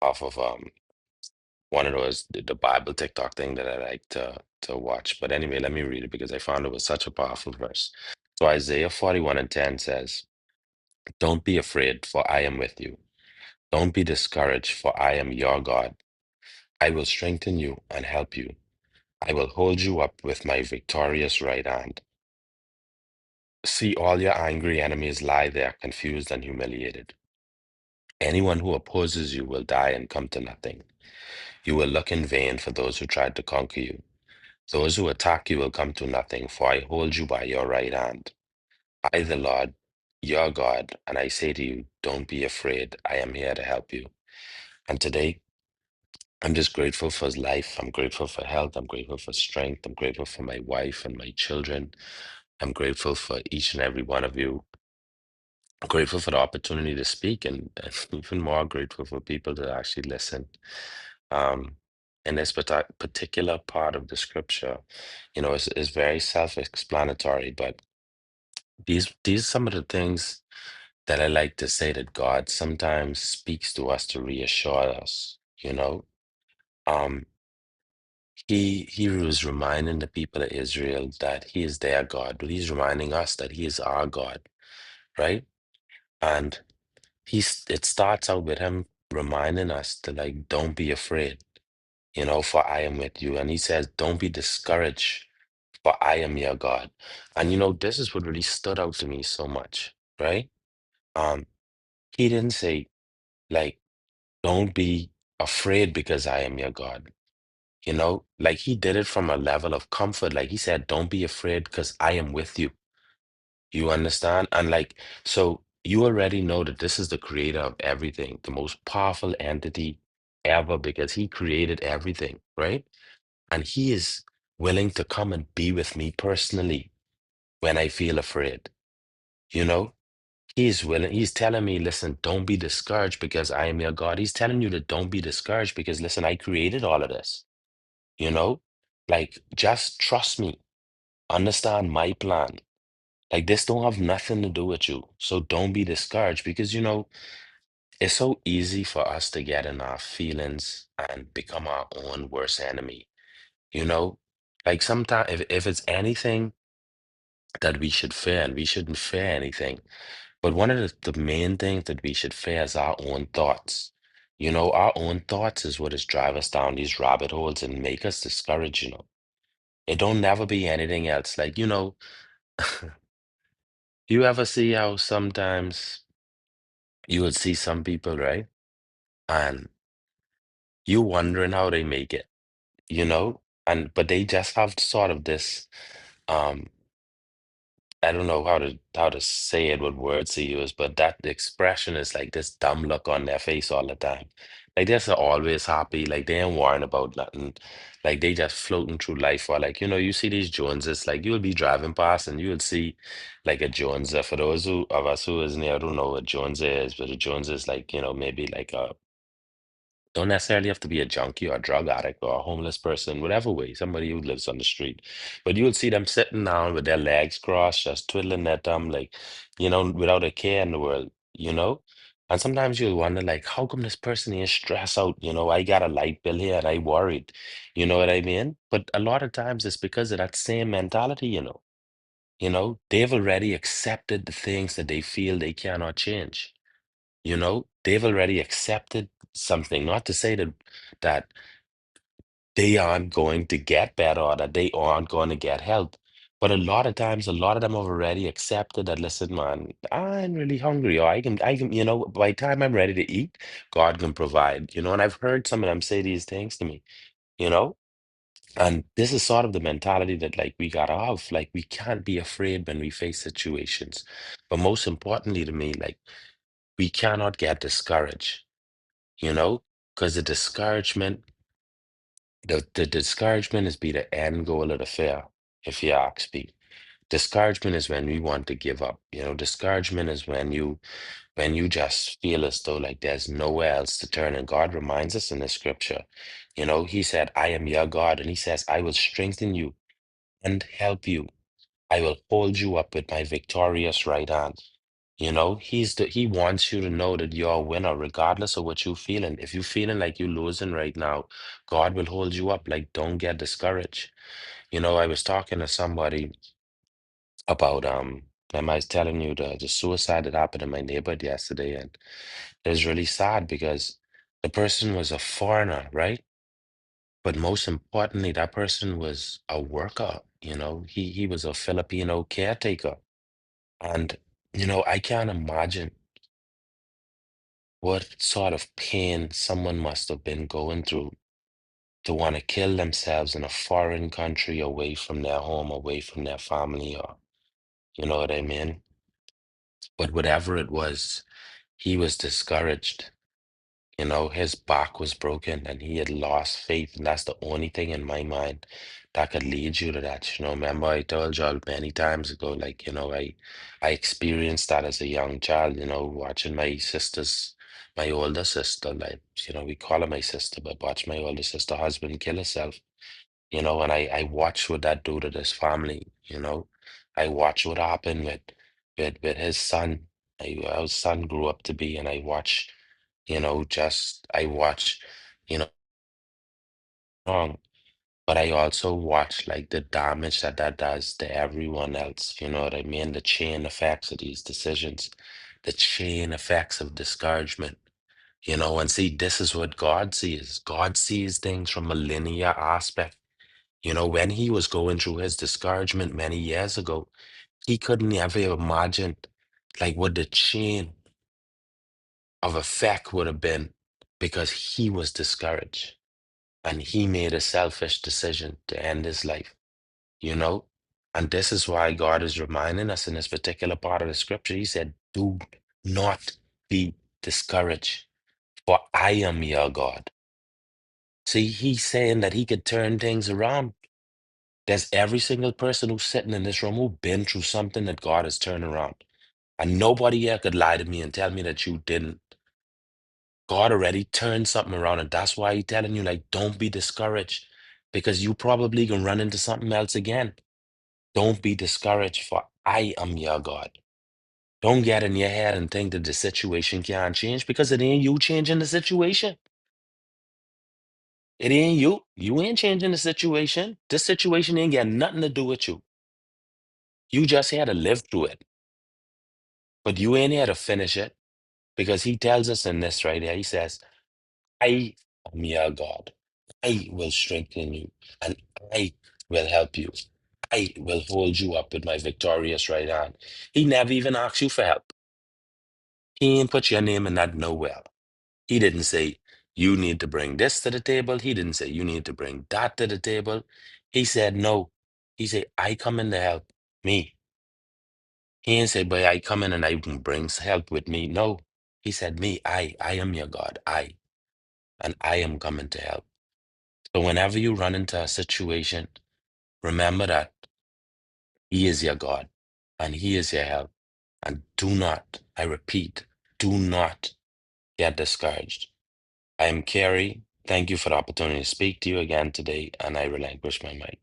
off of one of those the Bible TikTok thing that I like to watch. But anyway, let me read it because I found it was such a powerful verse. So Isaiah 41 and 10 says, "Don't be afraid, for I am with you. Don't be discouraged, for I am your God. I will strengthen you and help you. I will hold you up with my victorious right hand. See all your angry enemies lie there, confused and humiliated. Anyone who opposes you will die and come to nothing. You will look in vain for those who tried to conquer you. Those who attack you will come to nothing, for I hold you by your right hand. I, the Lord, your God, and I say to you, don't be afraid. I am here to help you." And today, I'm just grateful for life. I'm grateful for health. I'm grateful for strength. I'm grateful for my wife and my children. I'm grateful for each and every one of you. I'm grateful for the opportunity to speak and even more grateful for people to actually listen. Um, in this particular part of the scripture, is very self-explanatory, but these are some of the things that I like to say that God sometimes speaks to us to reassure us, you know. Um, he was reminding the people of Israel that he is their God, but he's reminding us that he is our God, right? And it starts out with him reminding us to like, don't be afraid, for I am with you. And he says, don't be discouraged, for I am your God. And this is what really stood out to me so much, right? Um, he didn't say, like, don't be afraid because I am your God. Like he did it from a level of comfort. Like he said, don't be afraid because I am with you. You understand? And like, so you already know that this is the creator of everything, the most powerful entity ever because he created everything, right? And he is willing to come and be with me personally when I feel afraid. You know, he's willing, he's telling me, listen, don't be discouraged because I am your God. He's telling you that don't be discouraged because, listen, I created all of this, you know? Like, just trust me, understand my plan. Like, this don't have nothing to do with you. So don't be discouraged because, it's so easy for us to get in our feelings and become our own worst enemy, you know? Like, sometimes if it's anything that we should fear, and we shouldn't fear anything. But one of the main things that we should fear is our own thoughts. Our own thoughts is what is drive us down these rabbit holes and make us discouraged. It don't never be anything else. Like, you ever see how sometimes you would see some people, right? And you wondering how they make it, And but they just have sort of this um I don't know how to say it, what words to use, but that expression is like this dumb look on their face all the time. Like they're so always happy, like they ain't worrying about nothing. Like they just floating through life. Or like, you see these Joneses, like you'll be driving past and you'll see like a Jones. For those of us who isn't here, I don't know what Jones is, but a Jones is like, maybe like a don't necessarily have to be a junkie or a drug addict or a homeless person, whatever way, somebody who lives on the street. But you would see them sitting down with their legs crossed, just twiddling their thumb, like, without a care in the world. And sometimes you'll wonder, like, how come this person is stressed out? I got a light bill here and I worried. You know what I mean? But a lot of times it's because of that same mentality. They've already accepted the things that they feel they cannot change. They've already accepted something, not to say that they aren't going to get better or that they aren't going to get help. But a lot of times, a lot of them have already accepted that, listen, man, I'm really hungry, or I can, by the time I'm ready to eat, God can provide. And I've heard some of them say these things to me, you know? And this is sort of the mentality that like we gotta have. Like we can't be afraid when we face situations. But most importantly to me, like we cannot get discouraged, because the discouragement is be the end goal of the fear, if you ask me. Discouragement is when we want to give up. Discouragement is when you just feel as though like there's nowhere else to turn. And God reminds us in the scripture, He said, I am your God, and He says, I will strengthen you and help you. I will hold you up with my victorious right hand. He wants you to know that you're a winner, regardless of what you're feeling. If you're feeling like you're losing right now, God will hold you up. Like, don't get discouraged. I was talking to somebody about am I was telling you the suicide that happened in my neighborhood yesterday, and it was really sad because the person was a foreigner, right? But most importantly, that person was a worker. He was a Filipino caretaker. And I can't imagine what sort of pain someone must have been going through to want to kill themselves in a foreign country, away from their home, away from their family, or you know what I mean? But whatever it was, he was discouraged. His back was broken and he had lost faith. And that's the only thing in my mind that could lead you to that. Remember I told y'all many times ago, like, I experienced that as a young child, watching my older sister, like, we call her my sister, but watch my older sister husband kill herself, and I watched what that do to this family. I watched what happened with his son, how his son grew up to be, and I watch, wrong, but I also watch like the damage that does to everyone else. You know what I mean? The chain effects of these decisions, the chain effects of discouragement. And see, this is what God sees. God sees things from a linear aspect. When he was going through his discouragement many years ago, he couldn't ever imagine like what the chain of effect would have been because he was discouraged and he made a selfish decision to end his life, you know? And this is why God is reminding us in this particular part of the scripture. He said, do not be discouraged, for I am your God. See, he's saying that he could turn things around. There's every single person who's sitting in this room who's been through something that God has turned around. And nobody here could lie to me and tell me that you didn't. God already turned something around, and that's why He's telling you, like, don't be discouraged because you probably can run into something else again. Don't be discouraged, for I am your God. Don't get in your head and think that the situation can't change because it ain't you changing the situation. It ain't you. You ain't changing the situation. This situation ain't got nothing to do with you. You just had to live through it, but you ain't here to finish it because He tells us in this right here. He says, I am your God. I will strengthen you and I will help you. I will hold you up with my victorious right hand. He never even asked you for help. He ain't put your name in that nowhere. He didn't say, you need to bring this to the table. He didn't say, you need to bring that to the table. He said, no. He said, I come in to help me. He didn't say, but I come in and I can bring help with me. No. He said, me, I am your God. And I am coming to help. So whenever you run into a situation, remember that He is your God and He is your help. And do not, I repeat, do not get discouraged. I am Kerry. Thank you for the opportunity to speak to you again today, and I relinquish my mic.